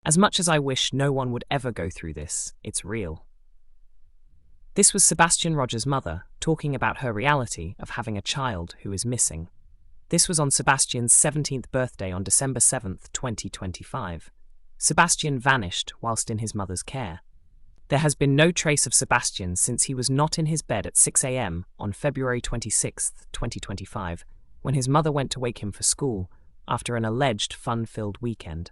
As much as I wish no one would ever go through this, it's real. This was Sebastian Rogers' mother talking about her reality of having a child who is missing. This was on Sebastian's 17th birthday on December 7th, 2025. Sebastian vanished whilst in his mother's care. There has been no trace of Sebastian since he was not in his bed at 6 a.m. on February 26, 2025, when his mother went to wake him for school after an alleged fun-filled weekend.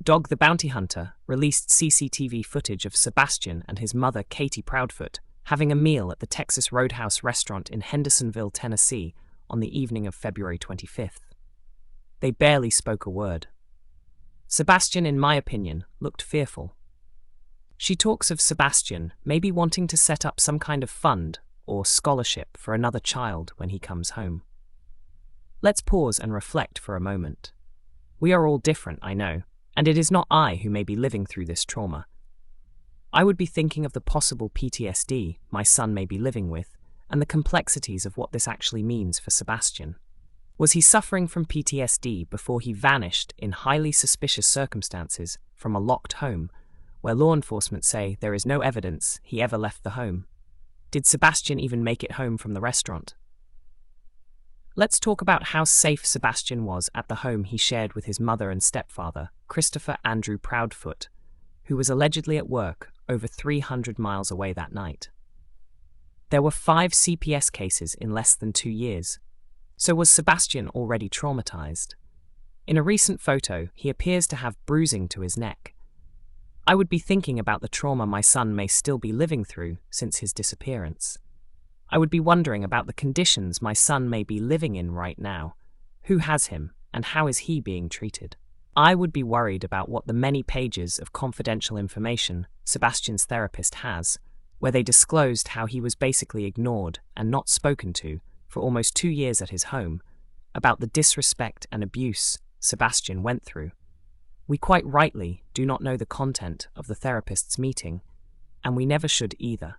Dog the Bounty Hunter released CCTV footage of Sebastian and his mother, Katie Proudfoot, having a meal at the Texas Roadhouse restaurant in Hendersonville, Tennessee, on the evening of February 25th. They barely spoke a word. Sebastian, in my opinion, looked fearful. She talks of Sebastian maybe wanting to set up some kind of fund or scholarship for another child when he comes home. Let's pause and reflect for a moment. We are all different, I know, and it is not I who may be living through this trauma. I would be thinking of the possible PTSD my son may be living with and the complexities of what this actually means for Sebastian. Was he suffering from PTSD before he vanished in highly suspicious circumstances from a locked home where law enforcement say there is no evidence he ever left the home? Did Sebastian even make it home from the restaurant? Let's talk about how safe Sebastian was at the home he shared with his mother and stepfather, Christopher Andrew Proudfoot, who was allegedly at work over 300 miles away that night. There were 5 CPS cases in less than 2 years. So was Sebastian already traumatized? In a recent photo, he appears to have bruising to his neck. I would be thinking about the trauma my son may still be living through since his disappearance. I would be wondering about the conditions my son may be living in right now. Who has him, and how is he being treated? I would be worried about what the many pages of confidential information Sebastian's therapist has, where they disclosed how he was basically ignored and not spoken to for almost 2 years at his home, about the disrespect and abuse Sebastian went through. We quite rightly do not know the content of the therapist's meeting, and we never should either.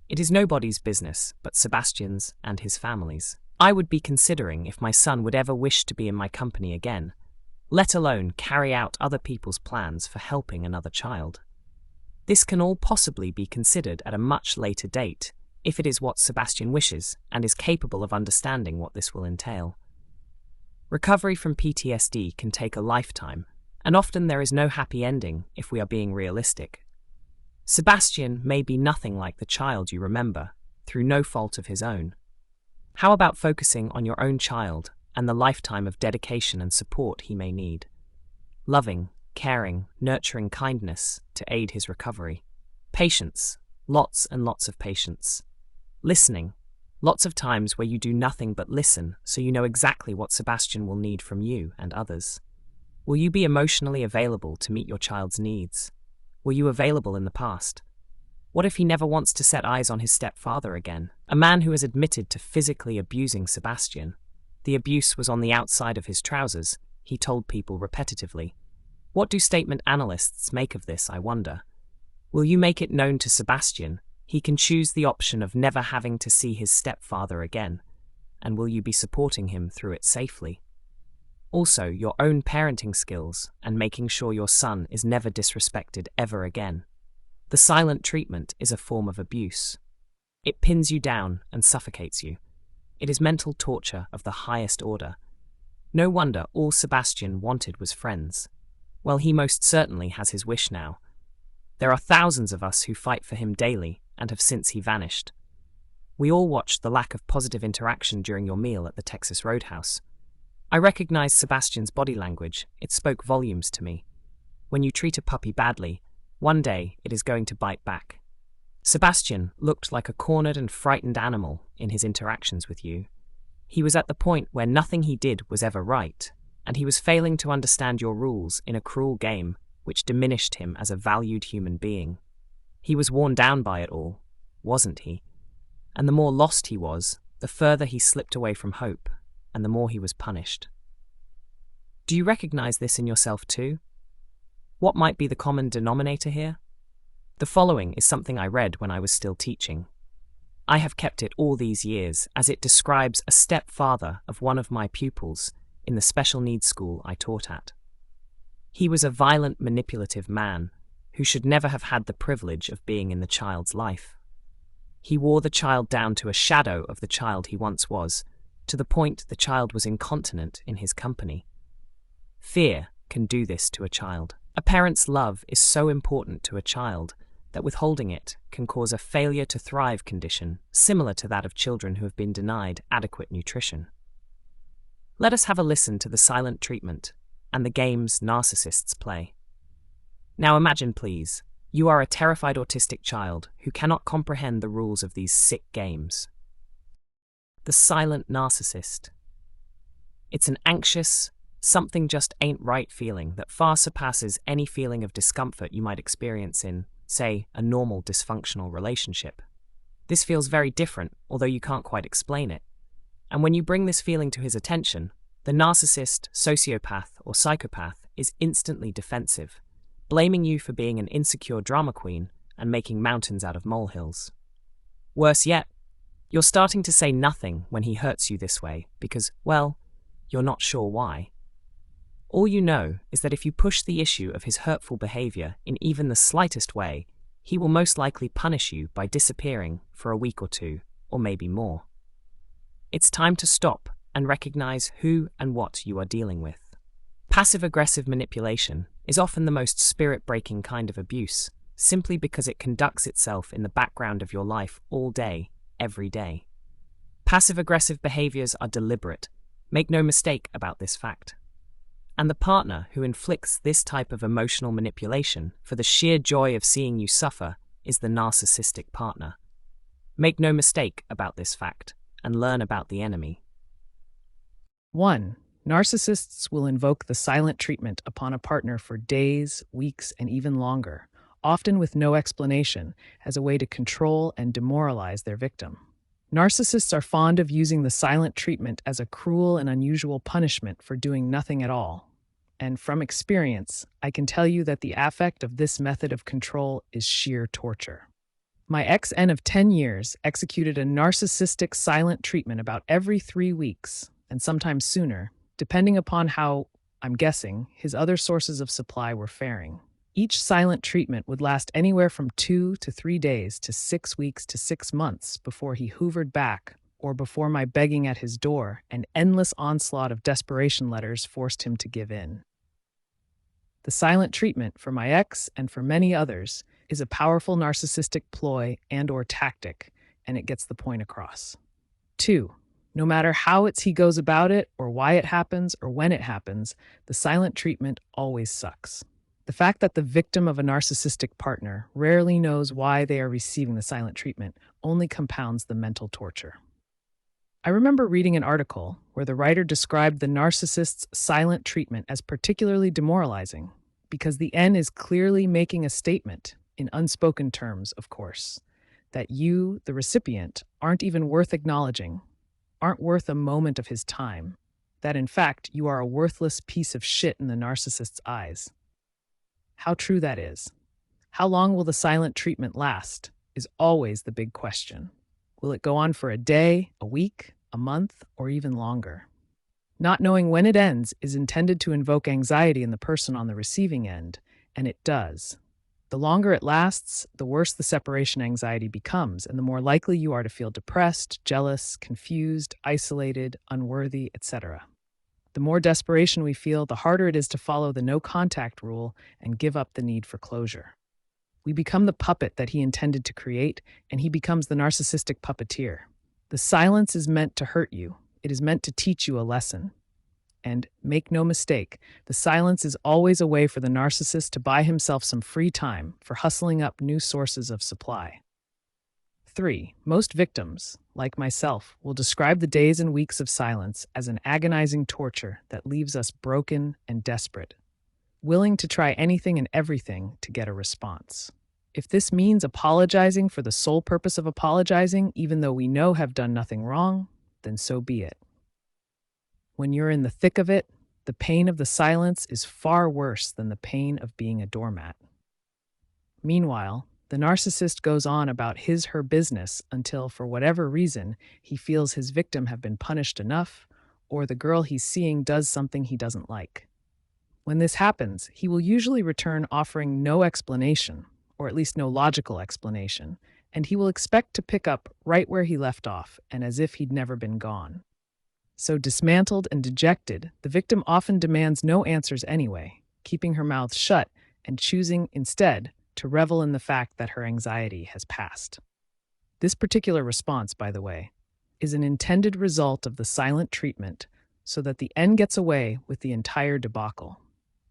It is nobody's business but Sebastian's and his family's. I would be considering if my son would ever wish to be in my company again, let alone carry out other people's plans for helping another child. This can all possibly be considered at a much later date, if it is what Sebastian wishes and is capable of understanding what this will entail. Recovery from PTSD can take a lifetime, and often there is no happy ending if we are being realistic. Sebastian may be nothing like the child you remember, through no fault of his own. How about focusing on your own child and the lifetime of dedication and support he may need? Loving, caring, nurturing kindness to aid his recovery. Patience, lots and lots of patience. Listening, lots of times where you do nothing but listen so you know exactly what Sebastian will need from you and others. Will you be emotionally available to meet your child's needs? Were you available in the past? What if he never wants to set eyes on his stepfather again? A man who has admitted to physically abusing Sebastian. The abuse was on the outside of his trousers, he told people repetitively. What do statement analysts make of this, I wonder? Will you make it known to Sebastian he can choose the option of never having to see his stepfather again, and will you be supporting him through it safely? Also, your own parenting skills and making sure your son is never disrespected ever again. The silent treatment is a form of abuse. It pins you down and suffocates you. It is mental torture of the highest order. No wonder all Sebastian wanted was friends. Well, he most certainly has his wish now. There are thousands of us who fight for him daily and have since he vanished. We all watched the lack of positive interaction during your meal at the Texas Roadhouse. I recognized Sebastian's body language. It spoke volumes to me. When you treat a puppy badly, one day it is going to bite back. Sebastian looked like a cornered and frightened animal in his interactions with you. He was at the point where nothing he did was ever right, and he was failing to understand your rules in a cruel game which diminished him as a valued human being. He was worn down by it all, wasn't he? And the more lost he was, the further he slipped away from hope, and the more he was punished. Do you recognize this in yourself too? What might be the common denominator here? The following is something I read when I was still teaching. I have kept it all these years as it describes a stepfather of one of my pupils in the special needs school I taught at. He was a violent, manipulative man who should never have had the privilege of being in the child's life. He wore the child down to a shadow of the child he once was, to the point the child was incontinent in his company. Fear can do this to a child. A parent's love is so important to a child that withholding it can cause a failure to thrive condition similar to that of children who have been denied adequate nutrition. Let us have a listen to the silent treatment and the games narcissists play. Now imagine, please, you are a terrified autistic child who cannot comprehend the rules of these sick games. The silent narcissist. It's an anxious, something just ain't right feeling that far surpasses any feeling of discomfort you might experience in, say, a normal dysfunctional relationship. This feels very different, although you can't quite explain it. And when you bring this feeling to his attention, the narcissist, sociopath, or psychopath is instantly defensive, blaming you for being an insecure drama queen and making mountains out of molehills. Worse yet, you're starting to say nothing when he hurts you this way because, well, you're not sure why. All you know is that if you push the issue of his hurtful behavior in even the slightest way, he will most likely punish you by disappearing for a week or two, or maybe more. It's time to stop and recognize who and what you are dealing with. Passive-aggressive manipulation is often the most spirit-breaking kind of abuse, simply because it conducts itself in the background of your life all day, every day. Passive-aggressive behaviors are deliberate. Make no mistake about this fact. And the partner who inflicts this type of emotional manipulation for the sheer joy of seeing you suffer is the narcissistic partner. Make no mistake about this fact and learn about the enemy. 1. Narcissists will invoke the silent treatment upon a partner for days, weeks, and even longer, often with no explanation, as a way to control and demoralize their victim. Narcissists are fond of using the silent treatment as a cruel and unusual punishment for doing nothing at all. And from experience, I can tell you that the affect of this method of control is sheer torture. My ex-N of 10 years executed a narcissistic silent treatment about every 3 weeks, and sometimes sooner, depending upon how, I'm guessing, his other sources of supply were faring. Each silent treatment would last anywhere from 2 to 3 days to 6 weeks to 6 months before he hoovered back, or before my begging at his door and endless onslaught of desperation letters forced him to give in. The silent treatment for my ex and for many others is a powerful narcissistic ploy and/or tactic, and it gets the point across. 2. No matter how he goes about it, or why it happens, or when it happens, the silent treatment always sucks. The fact that the victim of a narcissistic partner rarely knows why they are receiving the silent treatment only compounds the mental torture. I remember reading an article where the writer described the narcissist's silent treatment as particularly demoralizing, because the N is clearly making a statement, in unspoken terms, of course, that you, the recipient, aren't even worth acknowledging, aren't worth a moment of his time, that in fact you are a worthless piece of shit in the narcissist's eyes. How true that is. How long will the silent treatment last is always the big question. Will it go on for a day, a week, a month, or even longer? Not knowing when it ends is intended to invoke anxiety in the person on the receiving end, and it does. The longer it lasts, the worse the separation anxiety becomes, and the more likely you are to feel depressed, jealous, confused, isolated, unworthy, etc. The more desperation we feel, the harder it is to follow the no-contact rule and give up the need for closure. We become the puppet that he intended to create, and he becomes the narcissistic puppeteer. The silence is meant to hurt you. It is meant to teach you a lesson. And make no mistake, the silence is always a way for the narcissist to buy himself some free time for hustling up new sources of supply. 3. Most victims, like myself, will describe the days and weeks of silence as an agonizing torture that leaves us broken and desperate, willing to try anything and everything to get a response. If this means apologizing for the sole purpose of apologizing, even though we know have done nothing wrong, then so be it. When you're in the thick of it, the pain of the silence is far worse than the pain of being a doormat. Meanwhile, the narcissist goes on about his/her business until, for whatever reason, he feels his victim have been punished enough, or the girl he's seeing does something he doesn't like. When this happens, he will usually return offering no explanation, or at least no logical explanation, and he will expect to pick up right where he left off and as if he'd never been gone. So dismantled and dejected, the victim often demands no answers anyway, keeping her mouth shut and choosing instead to revel in the fact that her anxiety has passed. This particular response, by the way, is an intended result of the silent treatment so that the end gets away with the entire debacle.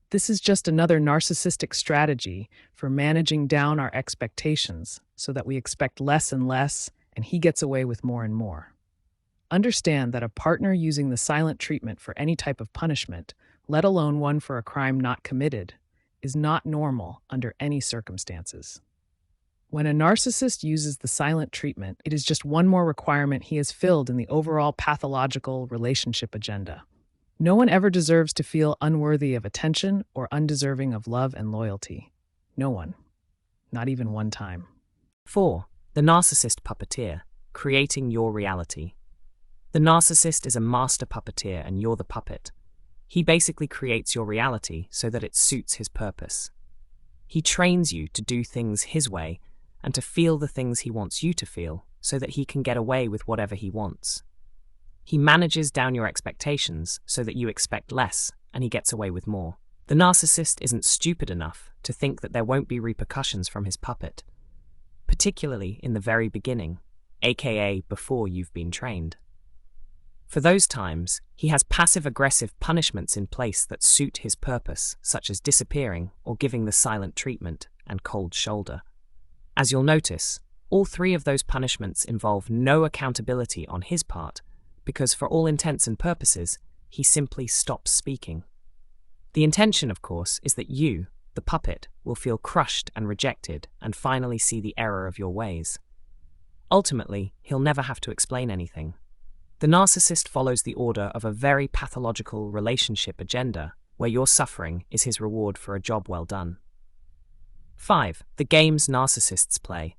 This is just another narcissistic strategy for managing down our expectations so that we expect less and less and he gets away with more and more. Understand that a partner using the silent treatment for any type of punishment, let alone one for a crime not committed, is not normal under any circumstances. When a narcissist uses the silent treatment, it is just one more requirement he has filled in the overall pathological relationship agenda. No one ever deserves to feel unworthy of attention or undeserving of love and loyalty. No one. Not even one time. 4. The narcissist puppeteer, creating your reality. The narcissist is a master puppeteer and you're the puppet. He basically creates your reality so that it suits his purpose. He trains you to do things his way and to feel the things he wants you to feel so that he can get away with whatever he wants. He manages down your expectations so that you expect less and he gets away with more. The narcissist isn't stupid enough to think that there won't be repercussions from his puppet, particularly in the very beginning, aka before you've been trained. For those times, he has passive-aggressive punishments in place that suit his purpose, such as disappearing or giving the silent treatment and cold shoulder. As you'll notice, all three of those punishments involve no accountability on his part, because for all intents and purposes, he simply stops speaking. The intention, of course, is that you, the puppet, will feel crushed and rejected and finally see the error of your ways. Ultimately, he'll never have to explain anything. The narcissist follows the order of a very pathological relationship agenda, where your suffering is his reward for a job well done. 5. The games narcissists play.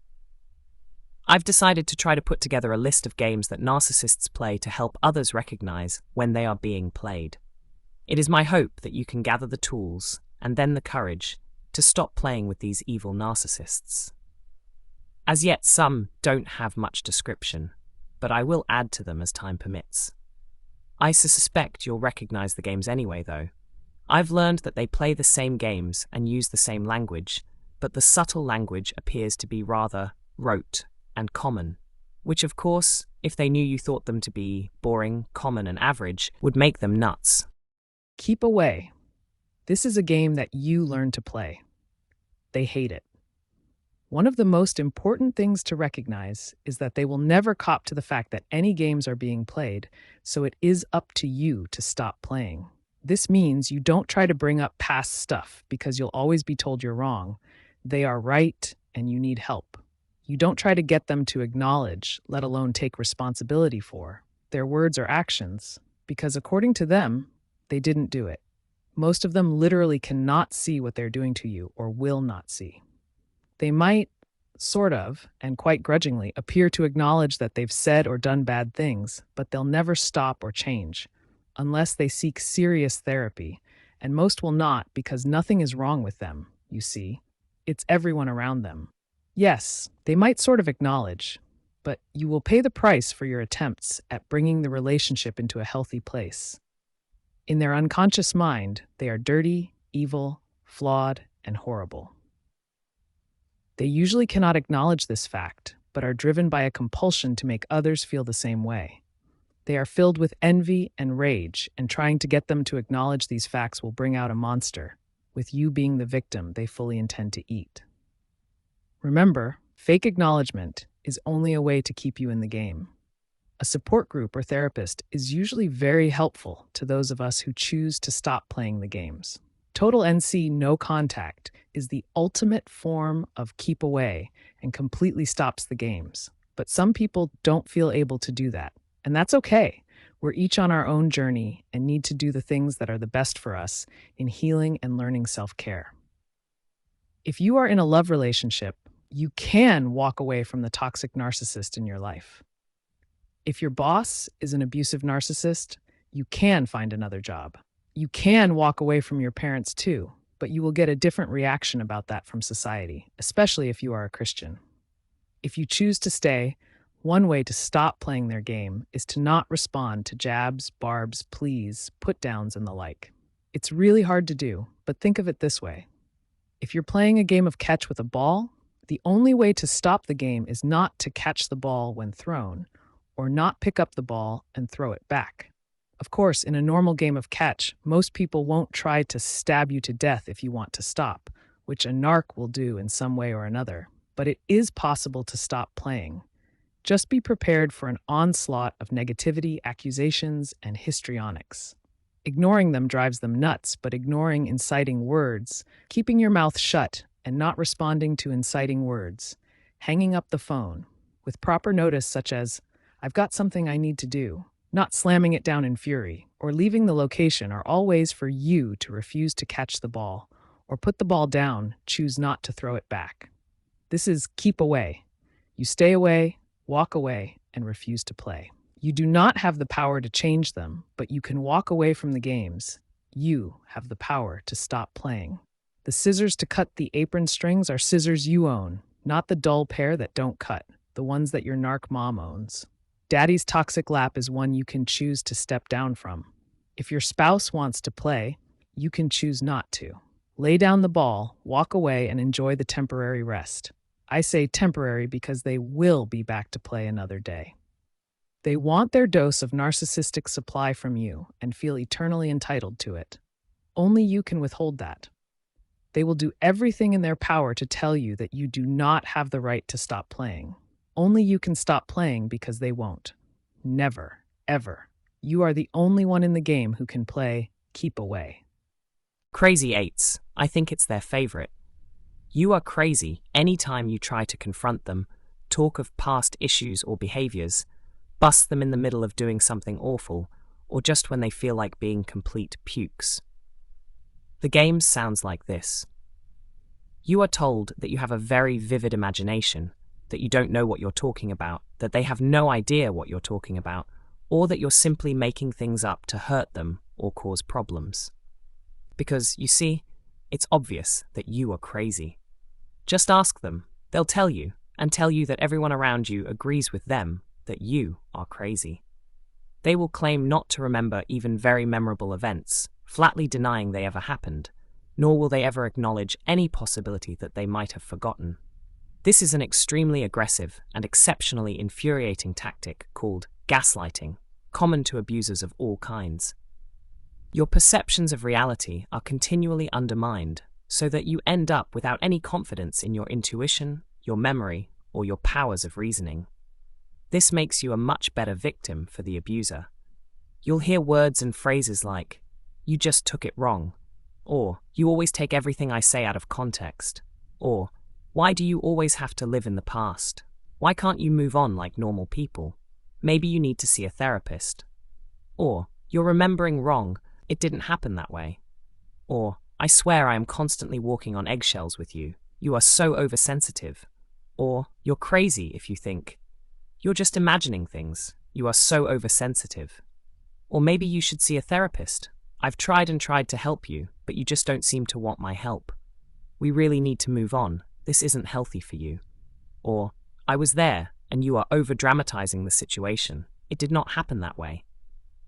I've decided to try to put together a list of games that narcissists play to help others recognize when they are being played. It is my hope that you can gather the tools and then the courage to stop playing with these evil narcissists. As yet, some don't have much description, but I will add to them as time permits. I suspect you'll recognize the games anyway, though. I've learned that they play the same games and use the same language, but the subtle language appears to be rather rote and common, which of course, if they knew you thought them to be boring, common and average, would make them nuts. Keep away. This is a game that you learn to play. They hate it. One of the most important things to recognize is that they will never cop to the fact that any games are being played, so it is up to you to stop playing. This means you don't try to bring up past stuff because you'll always be told you're wrong. They are right and you need help. You don't try to get them to acknowledge, let alone take responsibility for, their words or actions, because according to them, they didn't do it. Most of them literally cannot see what they're doing to you or will not see. They might, sort of, and quite grudgingly, appear to acknowledge that they've said or done bad things, but they'll never stop or change, unless they seek serious therapy, and most will not because nothing is wrong with them, you see. It's everyone around them. Yes, they might sort of acknowledge, but you will pay the price for your attempts at bringing the relationship into a healthy place. In their unconscious mind, they are dirty, evil, flawed, and horrible. They usually cannot acknowledge this fact, but are driven by a compulsion to make others feel the same way. They are filled with envy and rage, and trying to get them to acknowledge these facts will bring out a monster, with you being the victim they fully intend to eat. Remember, fake acknowledgement is only a way to keep you in the game. A support group or therapist is usually very helpful to those of us who choose to stop playing the games. Total NC no contact is the ultimate form of keep away and completely stops the games. But some people don't feel able to do that, and that's okay. We're each on our own journey and need to do the things that are the best for us in healing and learning self-care. If you are in a love relationship, you can walk away from the toxic narcissist in your life. If your boss is an abusive narcissist, you can find another job. You can walk away from your parents too, but you will get a different reaction about that from society, especially if you are a Christian. If you choose to stay, one way to stop playing their game is to not respond to jabs, barbs, pleas, put-downs, and the like. It's really hard to do, but think of it this way. If you're playing a game of catch with a ball, the only way to stop the game is not to catch the ball when thrown, or not pick up the ball and throw it back. Of course, in a normal game of catch, most people won't try to stab you to death if you want to stop, which a narc will do in some way or another. But it is possible to stop playing. Just be prepared for an onslaught of negativity, accusations, and histrionics. Ignoring them drives them nuts, but ignoring inciting words, keeping your mouth shut, and not responding to inciting words, hanging up the phone, with proper notice such as, "I've got something I need to do," not slamming it down in fury, or leaving the location are all ways for you to refuse to catch the ball, or put the ball down, choose not to throw it back. This is keep away. You stay away, walk away, and refuse to play. You do not have the power to change them, but you can walk away from the games. You have the power to stop playing. The scissors to cut the apron strings are scissors you own, not the dull pair that don't cut, the ones that your narc mom owns. Daddy's toxic lap is one you can choose to step down from. If your spouse wants to play, you can choose not to. Lay down the ball, walk away, and enjoy the temporary rest. I say temporary because they will be back to play another day. They want their dose of narcissistic supply from you and feel eternally entitled to it. Only you can withhold that. They will do everything in their power to tell you that you do not have the right to stop playing. Only you can stop playing because they won't. Never, ever. You are the only one in the game who can play keep away. Crazy eights. I think it's their favorite. You are crazy anytime you try to confront them, talk of past issues or behaviors, bust them in the middle of doing something awful, or just when they feel like being complete pukes. The game sounds like this. You are told that you have a very vivid imagination, that you don't know what you're talking about, that they have no idea what you're talking about, or that you're simply making things up to hurt them or cause problems. Because, you see, it's obvious that you are crazy. Just ask them. They'll tell you, and tell you that everyone around you agrees with them that you are crazy. They will claim not to remember even very memorable events, flatly denying they ever happened, nor will they ever acknowledge any possibility that they might have forgotten. This is an extremely aggressive and exceptionally infuriating tactic called gaslighting, common to abusers of all kinds. Your perceptions of reality are continually undermined, so that you end up without any confidence in your intuition, your memory, or your powers of reasoning. This makes you a much better victim for the abuser. You'll hear words and phrases like, "You just took it wrong," or "You always take everything I say out of context," or "Why do you always have to live in the past? Why can't you move on like normal people? Maybe you need to see a therapist." Or, "You're remembering wrong, it didn't happen that way." Or, "I swear I am constantly walking on eggshells with you. You are so oversensitive." Or, "You're crazy if you think." "You're just imagining things. You are so oversensitive." Or maybe you should see a therapist. "I've tried and tried to help you, but you just don't seem to want my help. We really need to move on. This isn't healthy for you." Or, "I was there, and you are over-dramatizing the situation. It did not happen that way."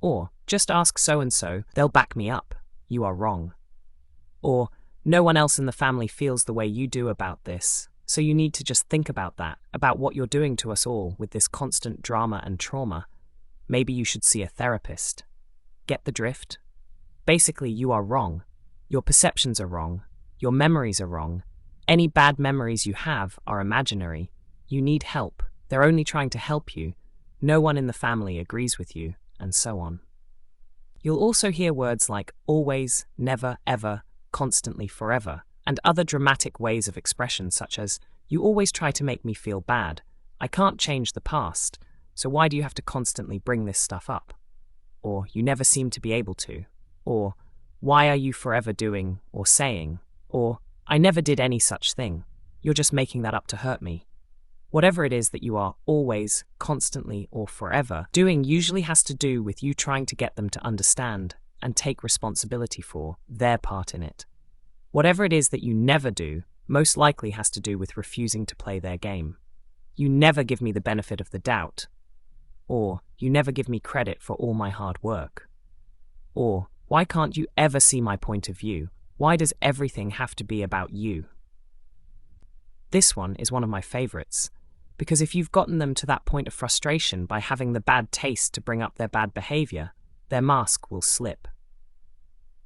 Or, "Just ask so-and-so, they'll back me up. You are wrong." Or, "No one else in the family feels the way you do about this, so you need to just think about that, about what you're doing to us all with this constant drama and trauma. Maybe you should see a therapist." Get the drift? Basically, you are wrong. Your perceptions are wrong. Your memories are wrong. Any bad memories you have are imaginary. You need help. They're only trying to help you. No one in the family agrees with you, and so on. You'll also hear words like always, never, ever, constantly, forever, and other dramatic ways of expression such as, "You always try to make me feel bad. I can't change the past, so why do you have to constantly bring this stuff up?" Or, "You never seem to be able to." Or, "Why are you forever doing or saying?" Or, "I never did any such thing. You're just making that up to hurt me." Whatever it is that you are always, constantly, or forever doing usually has to do with you trying to get them to understand and take responsibility for their part in it. Whatever it is that you never do, most likely has to do with refusing to play their game. You never give me the benefit of the doubt. Or, you never give me credit for all my hard work. Or, why can't you ever see my point of view? Why does everything have to be about you? This one is one of my favorites, because if you've gotten them to that point of frustration by having the bad taste to bring up their bad behavior, their mask will slip.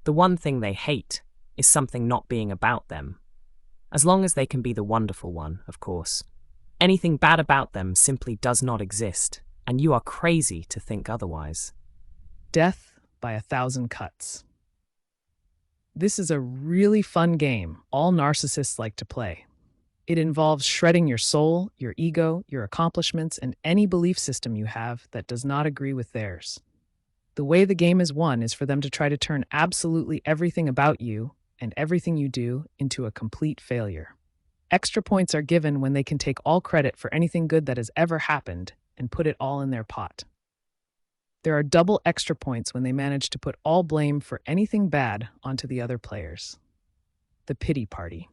The one thing they hate is something not being about them. As long as they can be the wonderful one, of course. Anything bad about them simply does not exist, and you are crazy to think otherwise. Death by 1,000 cuts. This is a really fun game all narcissists like to play. It involves shredding your soul, your ego, your accomplishments, and any belief system you have that does not agree with theirs. The way the game is won is for them to try to turn absolutely everything about you and everything you do into a complete failure. Extra points are given when they can take all credit for anything good that has ever happened and put it all in their pot. There are double extra points when they manage to put all blame for anything bad onto the other players. The pity party.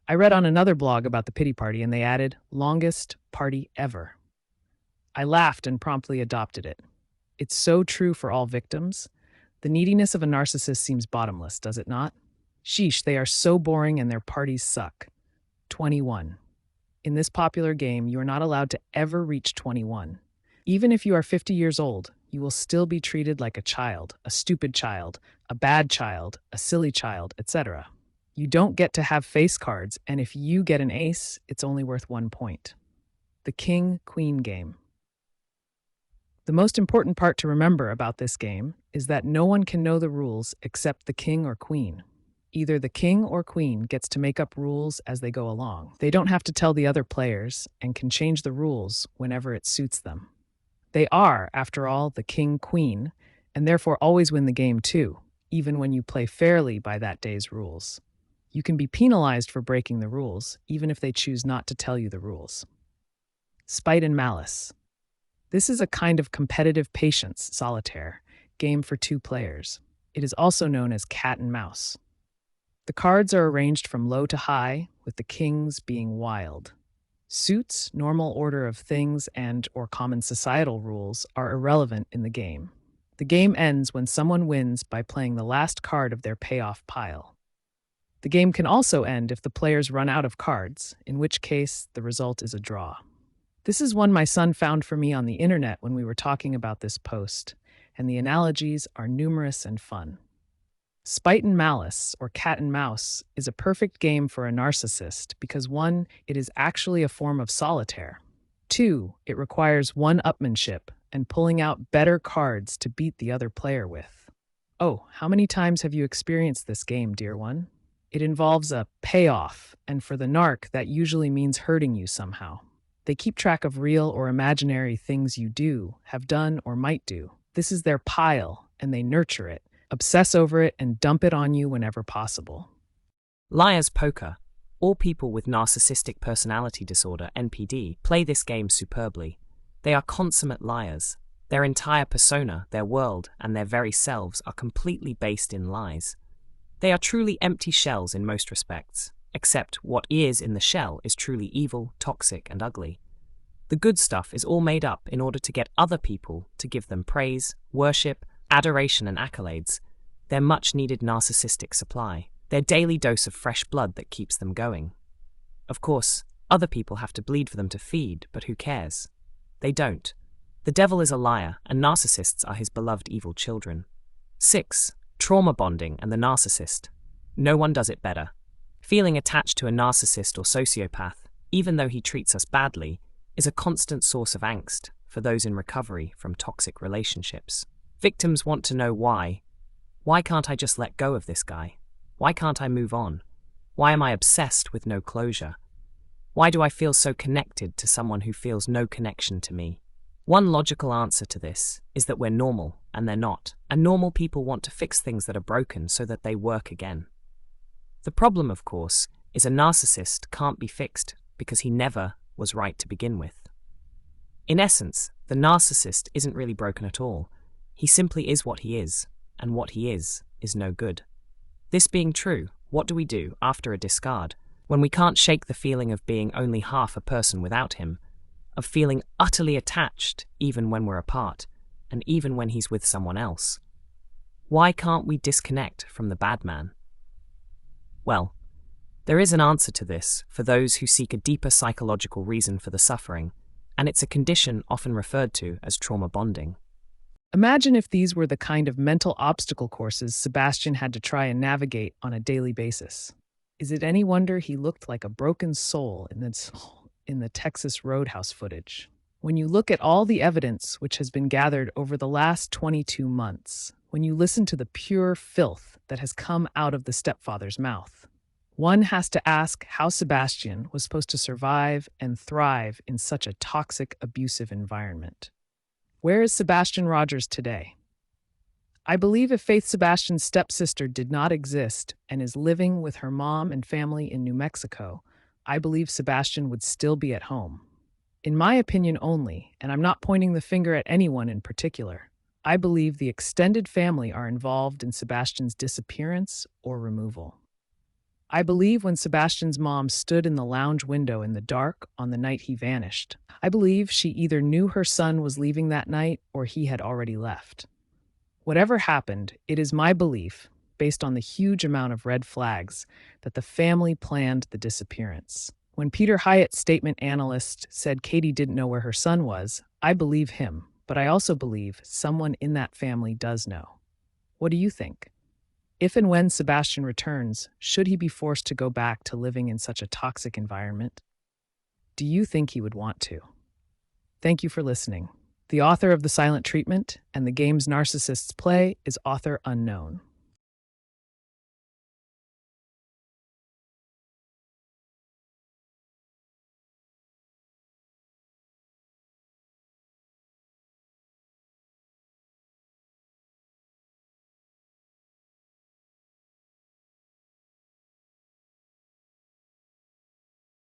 I read on another blog about the pity party and they added, longest party ever. I laughed and promptly adopted it. It's so true for all victims. The neediness of a narcissist seems bottomless, does it not? Sheesh, they are so boring and their parties suck. 21. In this popular game, you are not allowed to ever reach 21. Even if you are 50 years old, you will still be treated like a child, a stupid child, a bad child, a silly child, etc. You don't get to have face cards, and if you get an ace, it's only worth 1 point. The King-Queen game. The most important part to remember about this game is that no one can know the rules except the king or queen. Either the king or queen gets to make up rules as they go along. They don't have to tell the other players and can change the rules whenever it suits them. They are, after all, the king-queen, and therefore always win the game too, even when you play fairly by that day's rules. You can be penalized for breaking the rules, even if they choose not to tell you the rules. Spite and malice. This is a kind of competitive patience solitaire game for 2 players. It is also known as cat and mouse. The cards are arranged from low to high, with the kings being wild. Suits, normal order of things, and/or common societal rules are irrelevant in the game. The game ends when someone wins by playing the last card of their payoff pile. The game can also end if the players run out of cards, in which case the result is a draw. This is one my son found for me on the internet when we were talking about this post, and the analogies are numerous and fun. Spite and malice, or cat and mouse, is a perfect game for a narcissist because 1, it is actually a form of solitaire. 2, it requires one-upmanship and pulling out better cards to beat the other player with. Oh, how many times have you experienced this game, dear one? It involves a payoff, and for the narc, that usually means hurting you somehow. They keep track of real or imaginary things you do, have done, or might do. This is their pile, and they nurture it, obsess over it, and dump it on you whenever possible. Liar's poker. All people with narcissistic personality disorder, NPD, play this game superbly. They are consummate liars. Their entire persona, their world, and their very selves are completely based in lies. They are truly empty shells in most respects, except what is in the shell is truly evil, toxic, and ugly. The good stuff is all made up in order to get other people to give them praise, worship, adoration, and accolades, their much-needed narcissistic supply, their daily dose of fresh blood that keeps them going. Of course, other people have to bleed for them to feed, but who cares? They don't. The devil is a liar, and narcissists are his beloved evil children. 6. Trauma bonding and the narcissist. No one does it better. Feeling attached to a narcissist or sociopath, even though he treats us badly, is a constant source of angst for those in recovery from toxic relationships. Victims want to know why. Why can't I just let go of this guy? Why can't I move on? Why am I obsessed with no closure? Why do I feel so connected to someone who feels no connection to me? One logical answer to this is that we're normal, and they're not, and normal people want to fix things that are broken so that they work again. The problem, of course, is a narcissist can't be fixed because he never was right to begin with. In essence, the narcissist isn't really broken at all. He simply is what he is, and what he is no good. This being true, what do we do after a discard, when we can't shake the feeling of being only half a person without him, of feeling utterly attached even when we're apart, and even when he's with someone else? Why can't we disconnect from the bad man? Well, there is an answer to this for those who seek a deeper psychological reason for the suffering, and it's a condition often referred to as trauma bonding. Imagine if these were the kind of mental obstacle courses Sebastian had to try and navigate on a daily basis. Is it any wonder he looked like a broken soul in the Texas Roadhouse footage? When you look at all the evidence which has been gathered over the last 22 months, when you listen to the pure filth that has come out of the stepfather's mouth, one has to ask how Sebastian was supposed to survive and thrive in such a toxic, abusive environment. Where is Sebastian Rogers today? I believe if Faith Sebastian's stepsister did not exist and is living with her mom and family in New Mexico, I believe Sebastian would still be at home. In my opinion only, and I'm not pointing the finger at anyone in particular, I believe the extended family are involved in Sebastian's disappearance or removal. I believe when Sebastian's mom stood in the lounge window in the dark on the night he vanished, I believe she either knew her son was leaving that night or he had already left. Whatever happened, it is my belief, based on the huge amount of red flags, that the family planned the disappearance. When Peter Hyatt, statement analyst, said Katie didn't know where her son was, I believe him, but I also believe someone in that family does know. What do you think? If and when Sebastian returns, should he be forced to go back to living in such a toxic environment? Do you think he would want to? Thank you for listening. The author of The Silent Treatment and the games narcissists play is author unknown.